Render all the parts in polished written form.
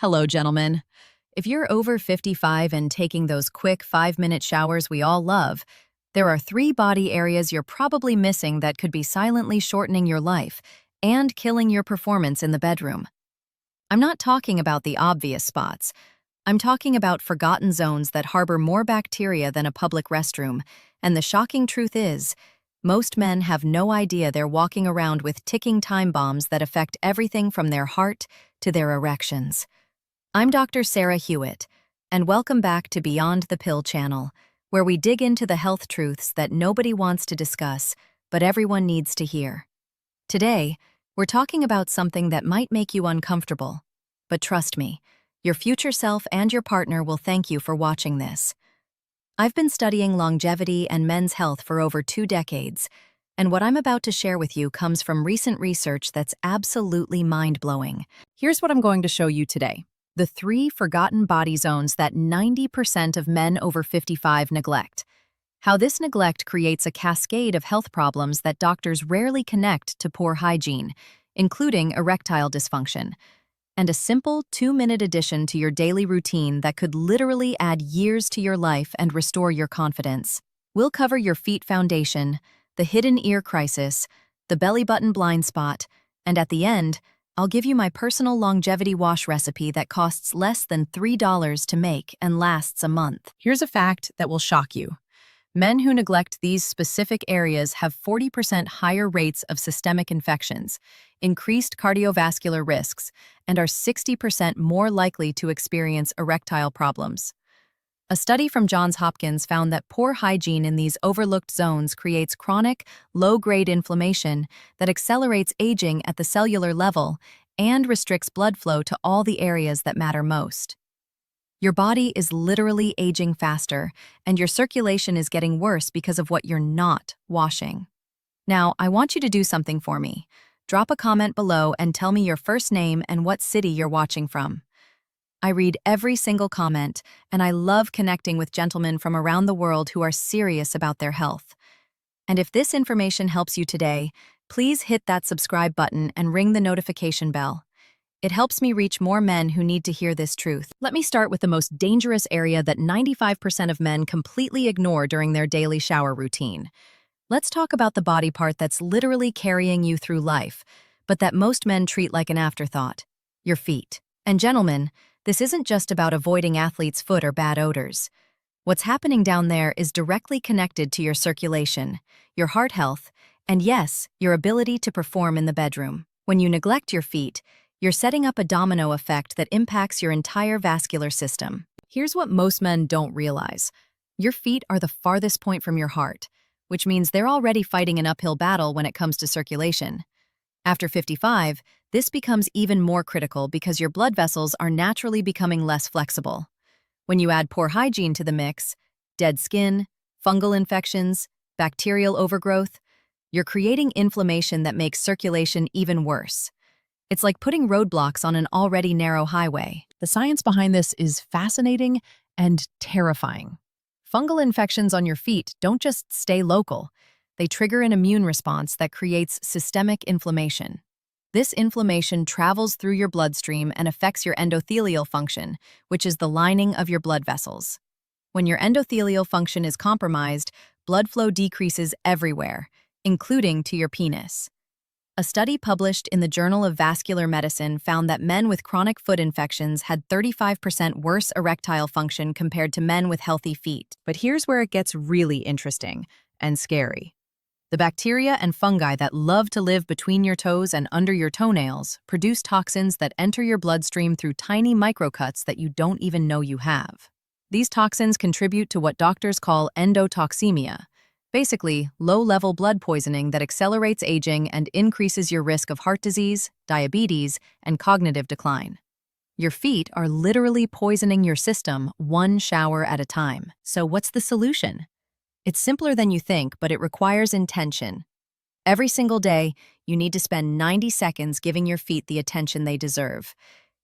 Hello, gentlemen. If you're over 55 and taking those quick 5-minute showers we all love, there are 3 body areas you're probably missing that could be silently shortening your life and killing your performance in the bedroom. I'm not talking about the obvious spots. I'm talking about forgotten zones that harbor more bacteria than a public restroom, and the shocking truth is, most men have no idea they're walking around with ticking time bombs that affect everything from their heart to their erections. I'm Dr. Sarah Hewitt, and welcome back to Beyond the Pill channel, where we dig into the health truths that nobody wants to discuss, but everyone needs to hear. Today, we're talking about something that might make you uncomfortable, but trust me, your future self and your partner will thank you for watching this. I've been studying longevity and men's health for over 2 decades, and what I'm about to share with you comes from recent research that's absolutely mind-blowing. Here's what I'm going to show you today. The 3 forgotten body zones that 90% of men over 55 neglect. How this neglect creates a cascade of health problems that doctors rarely connect to poor hygiene, including erectile dysfunction. And a simple 2-minute addition to your daily routine that could literally add years to your life and restore your confidence. We'll cover your feet foundation, the hidden ear crisis, the belly button blind spot, and at the end, I'll give you my personal longevity wash recipe that costs less than $3 to make and lasts a month. Here's a fact that will shock you. Men who neglect these specific areas have 40% higher rates of systemic infections, increased cardiovascular risks, and are 60% more likely to experience erectile problems. A study from Johns Hopkins found that poor hygiene in these overlooked zones creates chronic, low-grade inflammation that accelerates aging at the cellular level and restricts blood flow to all the areas that matter most. Your body is literally aging faster, and your circulation is getting worse because of what you're not washing. Now, I want you to do something for me. Drop a comment below and tell me your first name and what city you're watching from. I read every single comment, and I love connecting with gentlemen from around the world who are serious about their health. And if this information helps you today, please hit that subscribe button and ring the notification bell. It helps me reach more men who need to hear this truth. Let me start with the most dangerous area that 95% of men completely ignore during their daily shower routine. Let's talk about the body part that's literally carrying you through life, but that most men treat like an afterthought: your feet. And gentlemen, this isn't just about avoiding athlete's foot or bad odors. What's happening down there is directly connected to your circulation, your heart health, and yes, your ability to perform in the bedroom. When you neglect your feet, you're setting up a domino effect that impacts your entire vascular system. Here's what most men don't realize. Your feet are the farthest point from your heart, which means they're already fighting an uphill battle when it comes to circulation. After 55, this becomes even more critical because your blood vessels are naturally becoming less flexible. When you add poor hygiene to the mix, dead skin, fungal infections, bacterial overgrowth, you're creating inflammation that makes circulation even worse. It's like putting roadblocks on an already narrow highway. The science behind this is fascinating and terrifying. Fungal infections on your feet don't just stay local. They trigger an immune response that creates systemic inflammation. This inflammation travels through your bloodstream and affects your endothelial function, which is the lining of your blood vessels. When your endothelial function is compromised, blood flow decreases everywhere, including to your penis. A study published in the Journal of Vascular Medicine found that men with chronic foot infections had 35% worse erectile function compared to men with healthy feet. But here's where it gets really interesting and scary. The bacteria and fungi that love to live between your toes and under your toenails produce toxins that enter your bloodstream through tiny microcuts that you don't even know you have. These toxins contribute to what doctors call endotoxemia, basically low-level blood poisoning that accelerates aging and increases your risk of heart disease, diabetes, and cognitive decline. Your feet are literally poisoning your system one shower at a time. So what's the solution? It's simpler than you think, but it requires intention. Every single day, you need to spend 90 seconds giving your feet the attention they deserve.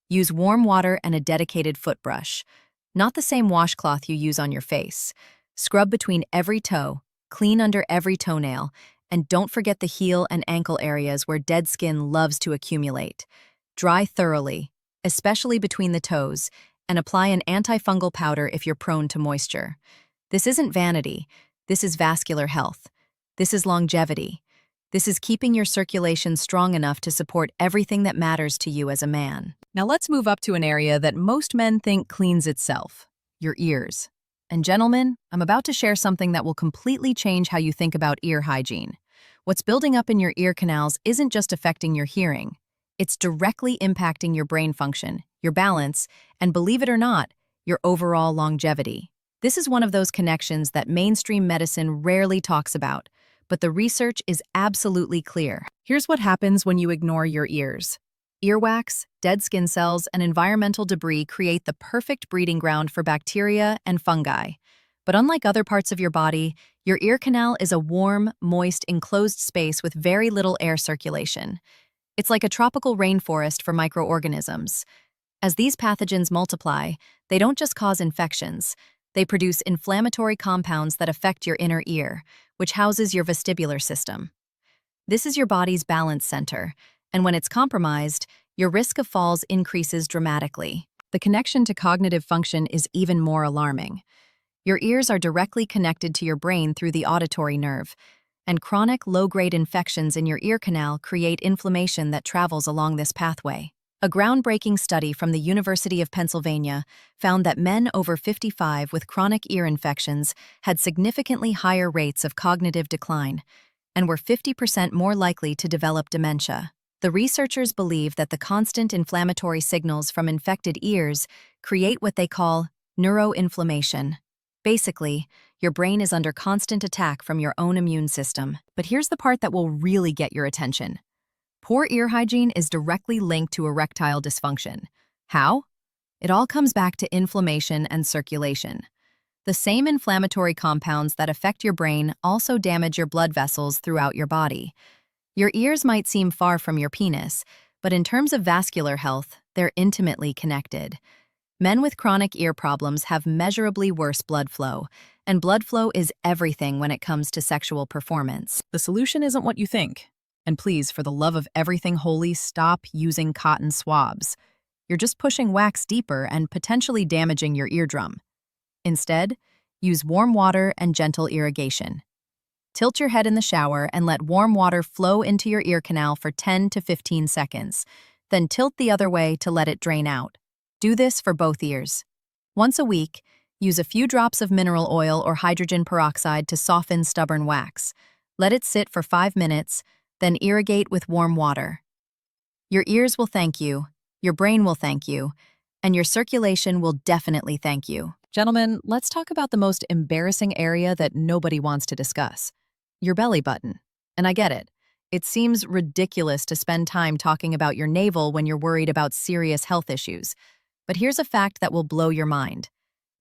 Use warm water and a dedicated foot brush, not the same washcloth you use on your face. Scrub between every toe, clean under every toenail, and don't forget the heel and ankle areas where dead skin loves to accumulate. Dry thoroughly, especially between the toes, and apply an antifungal powder if you're prone to moisture. This isn't vanity. This is vascular health. This is longevity. This is keeping your circulation strong enough to support everything that matters to you as a man. Now let's move up to an area that most men think cleans itself: your ears. And gentlemen, I'm about to share something that will completely change how you think about ear hygiene. What's building up in your ear canals isn't just affecting your hearing. It's directly impacting your brain function, your balance, and believe it or not, your overall longevity. This is one of those connections that mainstream medicine rarely talks about, but the research is absolutely clear. Here's what happens when you ignore your ears. Earwax, dead skin cells, and environmental debris create the perfect breeding ground for bacteria and fungi. But unlike other parts of your body, your ear canal is a warm, moist, enclosed space with very little air circulation. It's like a tropical rainforest for microorganisms. As these pathogens multiply, they don't just cause infections. They produce inflammatory compounds that affect your inner ear, which houses your vestibular system. This is your body's balance center, and when it's compromised, your risk of falls increases dramatically. The connection to cognitive function is even more alarming. Your ears are directly connected to your brain through the auditory nerve, and chronic low-grade infections in your ear canal create inflammation that travels along this pathway. A groundbreaking study from the University of Pennsylvania found that men over 55 with chronic ear infections had significantly higher rates of cognitive decline and were 50% more likely to develop dementia. The researchers believe that the constant inflammatory signals from infected ears create what they call neuroinflammation. Basically, your brain is under constant attack from your own immune system. But here's the part that will really get your attention. Poor ear hygiene is directly linked to erectile dysfunction. How? It all comes back to inflammation and circulation. The same inflammatory compounds that affect your brain also damage your blood vessels throughout your body. Your ears might seem far from your penis, but in terms of vascular health, they're intimately connected. Men with chronic ear problems have measurably worse blood flow, and blood flow is everything when it comes to sexual performance. The solution isn't what you think. And please, for the love of everything holy, stop using cotton swabs. You're just pushing wax deeper and potentially damaging your eardrum. Instead, use warm water and gentle irrigation. Tilt your head in the shower and let warm water flow into your ear canal for 10 to 15 seconds. Then tilt the other way to let it drain out. Do this for both ears. Once a week, use a few drops of mineral oil or hydrogen peroxide to soften stubborn wax. Let it sit for 5 minutes, then irrigate with warm water. Your ears will thank you, your brain will thank you, and your circulation will definitely thank you. Gentlemen, let's talk about the most embarrassing area that nobody wants to discuss: your belly button. And I get it. It seems ridiculous to spend time talking about your navel when you're worried about serious health issues. But here's a fact that will blow your mind.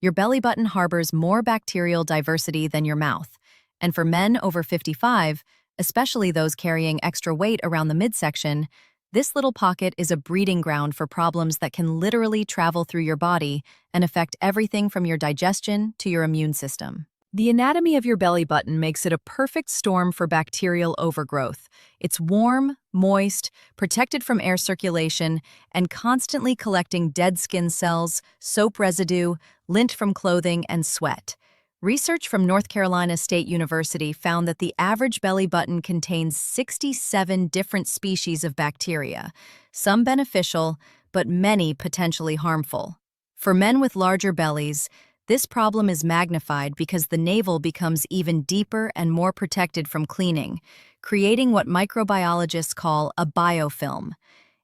Your belly button harbors more bacterial diversity than your mouth. And for men over 55, especially those carrying extra weight around the midsection, this little pocket is a breeding ground for problems that can literally travel through your body and affect everything from your digestion to your immune system. The anatomy of your belly button makes it a perfect storm for bacterial overgrowth. It's warm, moist, protected from air circulation, and constantly collecting dead skin cells, soap residue, lint from clothing, and sweat. Research from North Carolina State University found that the average belly button contains 67 different species of bacteria, some beneficial, but many potentially harmful. For men with larger bellies, this problem is magnified because the navel becomes even deeper and more protected from cleaning, creating what microbiologists call a biofilm,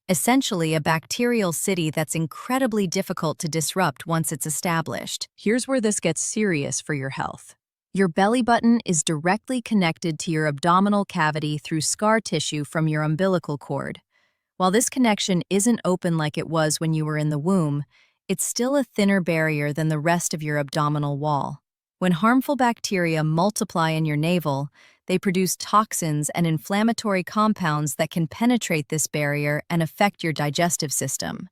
essentially a bacterial city that's incredibly difficult to disrupt once it's established. Here's where this gets serious for your health. Your belly button is directly connected to your abdominal cavity through scar tissue from your umbilical cord. While this connection isn't open like it was when you were in the womb, it's still a thinner barrier than the rest of your abdominal wall. When harmful bacteria multiply in your navel, they produce toxins and inflammatory compounds that can penetrate this barrier and affect your digestive system.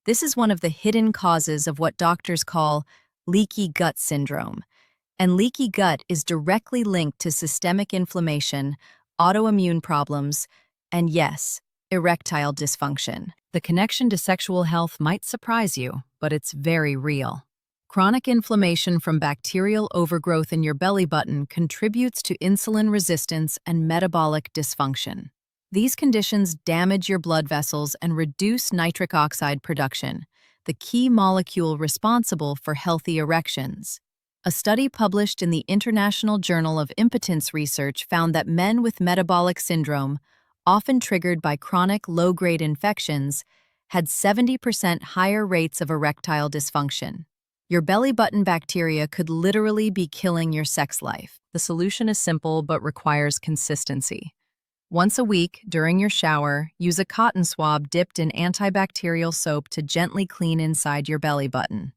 This is one of the hidden causes of what doctors call leaky gut syndrome. And leaky gut is directly linked to systemic inflammation, autoimmune problems, and yes, Erectile dysfunction. The connection to sexual health might surprise you, but it's very real. Chronic inflammation from bacterial overgrowth in your belly button contributes to insulin resistance and metabolic dysfunction. These conditions damage your blood vessels and reduce nitric oxide production, the key molecule responsible for healthy erections. A study published in the International Journal of Impotence Research found that men with metabolic syndrome, often triggered by chronic low-grade infections, had 70% higher rates of erectile dysfunction. Your belly button bacteria could literally be killing your sex life. The solution is simple but requires consistency. Once a week, during your shower, use a cotton swab dipped in antibacterial soap to gently clean inside your belly button.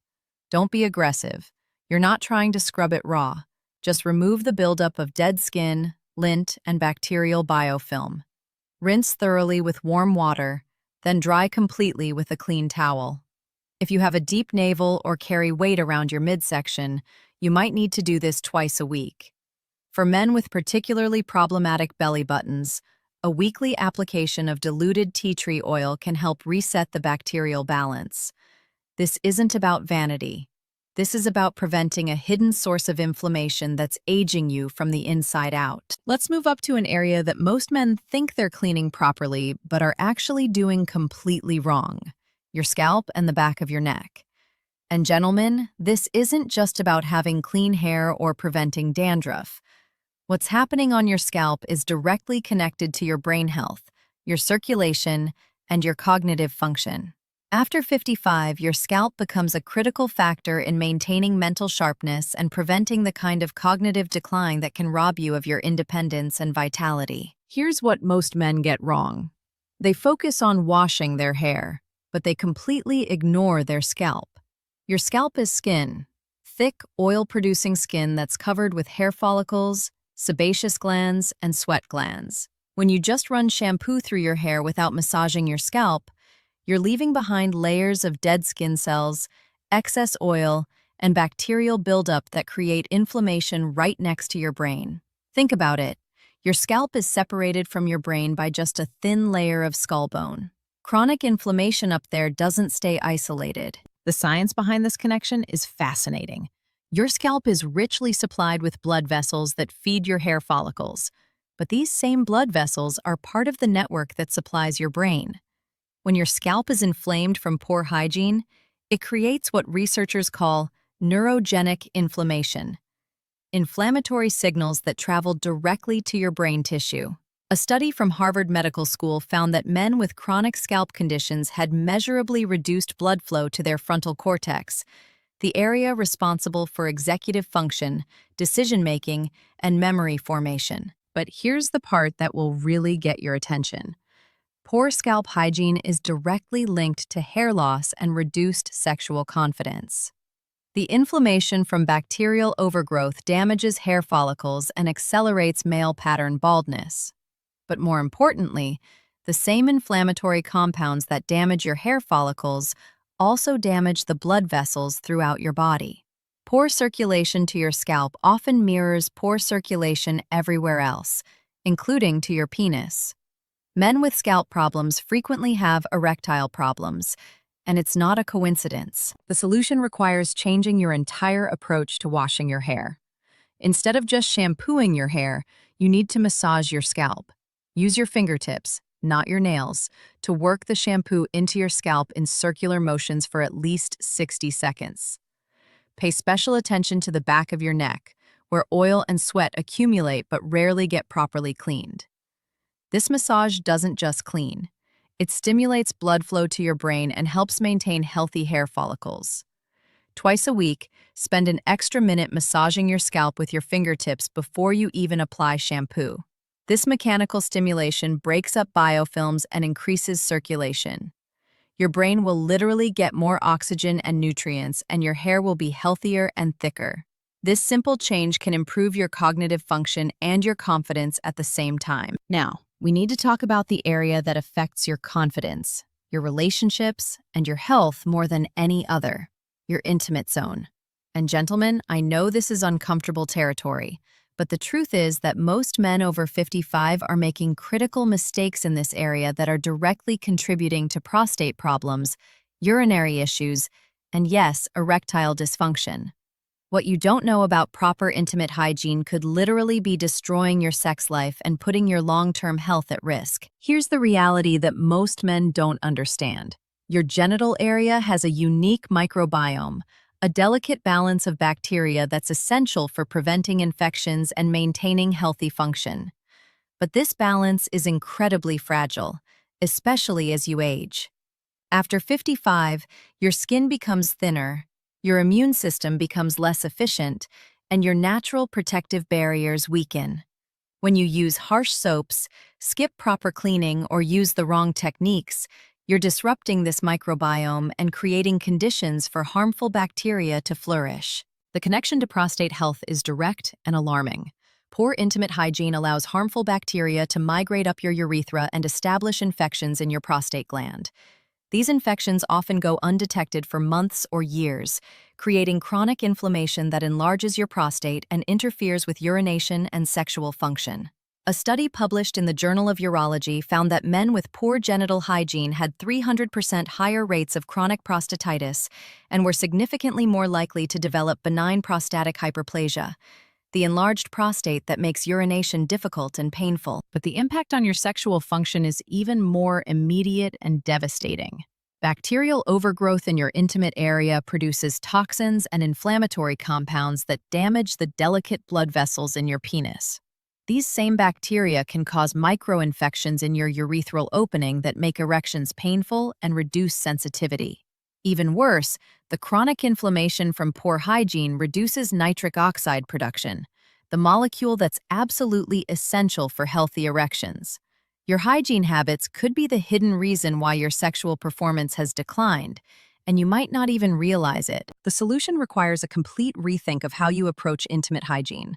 Don't be aggressive. You're not trying to scrub it raw. Just remove the buildup of dead skin, lint, and bacterial biofilm. Rinse thoroughly with warm water, then dry completely with a clean towel. If you have a deep navel or carry weight around your midsection, you might need to do this twice a week. For men with particularly problematic belly buttons, a weekly application of diluted tea tree oil can help reset the bacterial balance. This isn't about vanity. This is about preventing a hidden source of inflammation that's aging you from the inside out. Let's move up to an area that most men think they're cleaning properly, but are actually doing completely wrong: your scalp and the back of your neck. And gentlemen, this isn't just about having clean hair or preventing dandruff. What's happening on your scalp is directly connected to your brain health, your circulation, and your cognitive function. After 55, your scalp becomes a critical factor in maintaining mental sharpness and preventing the kind of cognitive decline that can rob you of your independence and vitality. Here's what most men get wrong. They focus on washing their hair, but they completely ignore their scalp. Your scalp is skin, thick, oil-producing skin that's covered with hair follicles, sebaceous glands, and sweat glands. When you just run shampoo through your hair without massaging your scalp, you're leaving behind layers of dead skin cells, excess oil, and bacterial buildup that create inflammation right next to your brain. Think about it. Your scalp is separated from your brain by just a thin layer of skull bone. Chronic inflammation up there doesn't stay isolated. The science behind this connection is fascinating. Your scalp is richly supplied with blood vessels that feed your hair follicles, but these same blood vessels are part of the network that supplies your brain. When your scalp is inflamed from poor hygiene, it creates what researchers call neurogenic inflammation, inflammatory signals that travel directly to your brain tissue. A study from Harvard Medical School found that men with chronic scalp conditions had measurably reduced blood flow to their frontal cortex, the area responsible for executive function, decision-making, and memory formation. But here's the part that will really get your attention. Poor scalp hygiene is directly linked to hair loss and reduced sexual confidence. The inflammation from bacterial overgrowth damages hair follicles and accelerates male pattern baldness. But more importantly, the same inflammatory compounds that damage your hair follicles also damage the blood vessels throughout your body. Poor circulation to your scalp often mirrors poor circulation everywhere else, including to your penis. Men with scalp problems frequently have erectile problems, and it's not a coincidence. The solution requires changing your entire approach to washing your hair. Instead of just shampooing your hair, you need to massage your scalp. Use your fingertips, not your nails, to work the shampoo into your scalp in circular motions for at least 60 seconds. Pay special attention to the back of your neck, where oil and sweat accumulate but rarely get properly cleaned. This massage doesn't just clean. It stimulates blood flow to your brain and helps maintain healthy hair follicles. Twice a week, spend an extra minute massaging your scalp with your fingertips before you even apply shampoo. This mechanical stimulation breaks up biofilms and increases circulation. Your brain will literally get more oxygen and nutrients, and your hair will be healthier and thicker. This simple change can improve your cognitive function and your confidence at the same time. Now, we need to talk about the area that affects your confidence, your relationships, and your health more than any other, your intimate zone. And gentlemen, I know this is uncomfortable territory, But the truth is that most men over 55 are making critical mistakes in this area that are directly contributing to prostate problems, urinary issues, and yes, erectile dysfunction. What you don't know about proper intimate hygiene could literally be destroying your sex life and putting your long-term health at risk. Here's the reality that most men don't understand. Your genital area has a unique microbiome, a delicate balance of bacteria that's essential for preventing infections and maintaining healthy function. But this balance is incredibly fragile, especially as you age. After 55, your skin becomes thinner, your immune system becomes less efficient, and your natural protective barriers weaken. When you use harsh soaps, skip proper cleaning, or use the wrong techniques, you're disrupting this microbiome and creating conditions for harmful bacteria to flourish. The connection to prostate health is direct and alarming. Poor intimate hygiene allows harmful bacteria to migrate up your urethra and establish infections in your prostate gland. These infections often go undetected for months or years, creating chronic inflammation that enlarges your prostate and interferes with urination and sexual function. A study published in the Journal of Urology found that men with poor genital hygiene had 300% higher rates of chronic prostatitis and were significantly more likely to develop benign prostatic hyperplasia, the enlarged prostate that makes urination difficult and painful. But the impact on your sexual function is even more immediate and devastating. Bacterial overgrowth in your intimate area produces toxins and inflammatory compounds that damage the delicate blood vessels in your penis. These same bacteria can cause microinfections in your urethral opening that make erections painful and reduce sensitivity. Even worse, the chronic inflammation from poor hygiene reduces nitric oxide production, the molecule that's absolutely essential for healthy erections. Your hygiene habits could be the hidden reason why your sexual performance has declined, and you might not even realize it. The solution requires a complete rethink of how you approach intimate hygiene.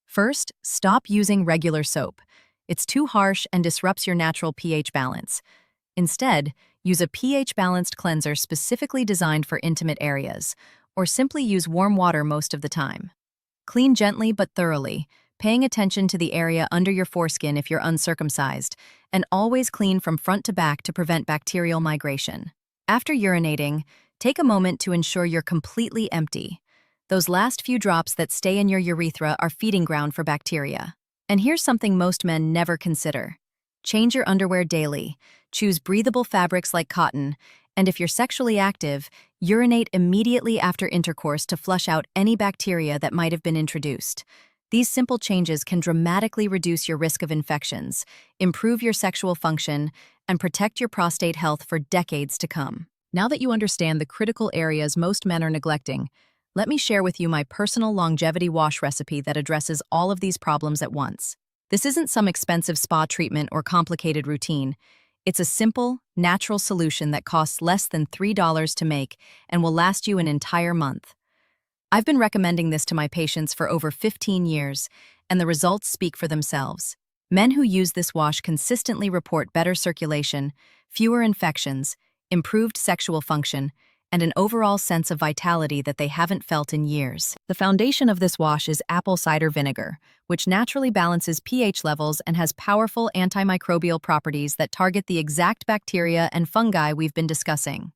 First, stop using regular soap. It's too harsh and disrupts your natural pH balance. Instead, use a pH-balanced cleanser specifically designed for intimate areas, or simply use warm water most of the time. Clean gently but thoroughly, paying attention to the area under your foreskin if you're uncircumcised, and always clean from front to back to prevent bacterial migration. After urinating, take a moment to ensure you're completely empty. Those last few drops that stay in your urethra are feeding ground for bacteria. And here's something most men never consider. Change your underwear daily, choose breathable fabrics like cotton, and if you're sexually active, urinate immediately after intercourse to flush out any bacteria that might have been introduced. These simple changes can dramatically reduce your risk of infections, improve your sexual function, and protect your prostate health for decades to come. Now that you understand the critical areas most men are neglecting, let me share with you my personal longevity wash recipe that addresses all of these problems at once. This isn't some expensive spa treatment or complicated routine. It's a simple, natural solution that costs less than $3 to make and will last you an entire month. I've been recommending this to my patients for over 15 years, and the results speak for themselves. Men who use this wash consistently report better circulation, fewer infections, improved sexual function, and an overall sense of vitality that they haven't felt in years. The foundation of this wash is apple cider vinegar, which naturally balances pH levels and has powerful antimicrobial properties that target the exact bacteria and fungi we've been discussing.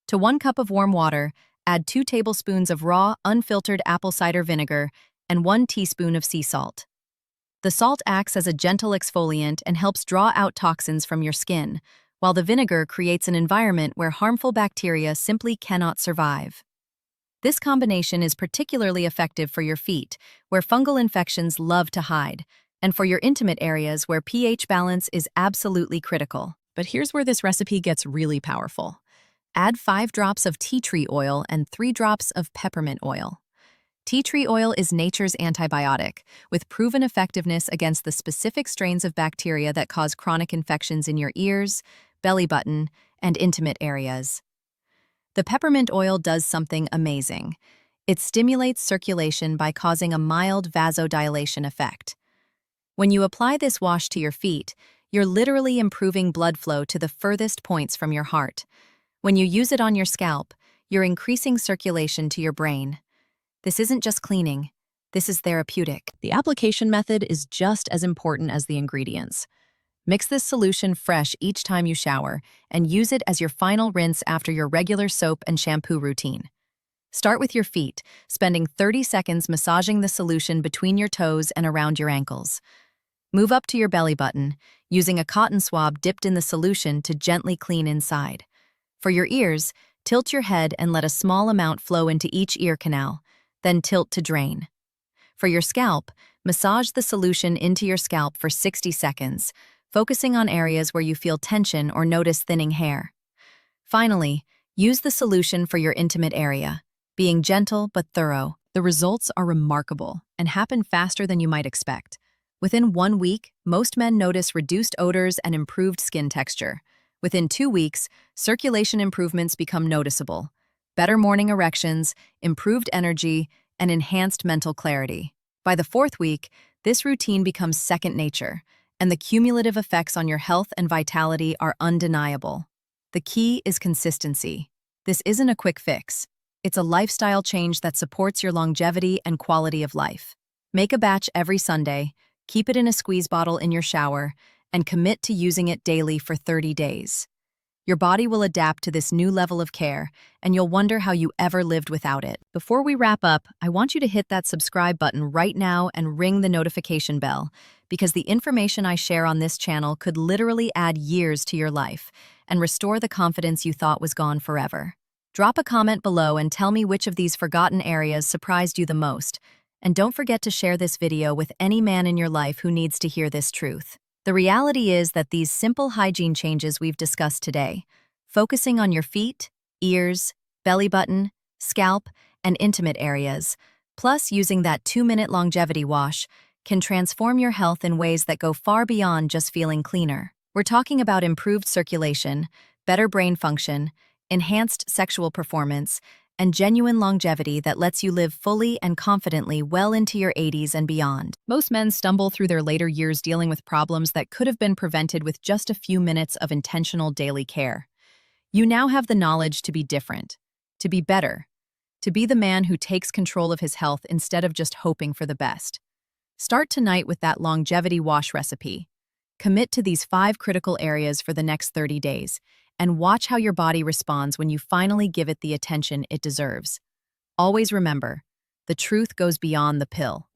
To 1 cup of warm water, add 2 tablespoons of raw, unfiltered apple cider vinegar and 1 teaspoon of sea salt. The salt acts as a gentle exfoliant and helps draw out toxins from your skin, while the vinegar creates an environment where harmful bacteria simply cannot survive. This combination is particularly effective for your feet, where fungal infections love to hide, and for your intimate areas where pH balance is absolutely critical. But here's where this recipe gets really powerful. Add 5 drops of tea tree oil and 3 drops of peppermint oil. Tea tree oil is nature's antibiotic, with proven effectiveness against the specific strains of bacteria that cause chronic infections in your ears, belly button, and intimate areas. The peppermint oil does something amazing. It stimulates circulation by causing a mild vasodilation effect. When you apply this wash to your feet, you're literally improving blood flow to the furthest points from your heart. When you use it on your scalp, you're increasing circulation to your brain. This isn't just cleaning, This is therapeutic. The application method is just as important as the ingredients. Mix this solution fresh each time you shower and use it as your final rinse after your regular soap and shampoo routine. Start with your feet, spending 30 seconds massaging the solution between your toes and around your ankles. Move up to your belly button, using a cotton swab dipped in the solution to gently clean inside. For your ears, tilt your head and let a small amount flow into each ear canal, then tilt to drain. For your scalp, massage the solution into your scalp for 60 seconds, focusing on areas where you feel tension or notice thinning hair. Finally, use the solution for your intimate area, being gentle but thorough. The results are remarkable and happen faster than you might expect. Within 1 week, most men notice reduced odors and improved skin texture. Within 2 weeks, circulation improvements become noticeable. Better morning erections, improved energy, and enhanced mental clarity. By the 4th week, this routine becomes second nature, and the cumulative effects on your health and vitality are undeniable. The key is consistency. This isn't a quick fix. It's a lifestyle change that supports your longevity and quality of life. Make a batch every Sunday, keep it in a squeeze bottle in your shower, and commit to using it daily for 30 days. Your body will adapt to this new level of care, and you'll wonder how you ever lived without it. Before we wrap up, I want you to hit that subscribe button right now and ring the notification bell, because the information I share on this channel could literally add years to your life and restore the confidence you thought was gone forever. Drop a comment below and tell me which of these forgotten areas surprised you the most. And don't forget to share this video with any man in your life who needs to hear this truth. The reality is that these simple hygiene changes we've discussed today, focusing on your feet, ears, belly button, scalp, and intimate areas, plus using that 2-minute longevity wash, can transform your health in ways that go far beyond just feeling cleaner. We're talking about improved circulation, better brain function, enhanced sexual performance, and genuine longevity that lets you live fully and confidently well into your 80s and beyond. Most men stumble through their later years dealing with problems that could have been prevented with just a few minutes of intentional daily care. You now have the knowledge to be different, to be better, to be the man who takes control of his health instead of just hoping for the best. Start tonight with that longevity wash recipe. Commit to these 5 critical areas for the next 30 days, and watch how your body responds when you finally give it the attention it deserves. Always remember, the truth goes beyond the pill.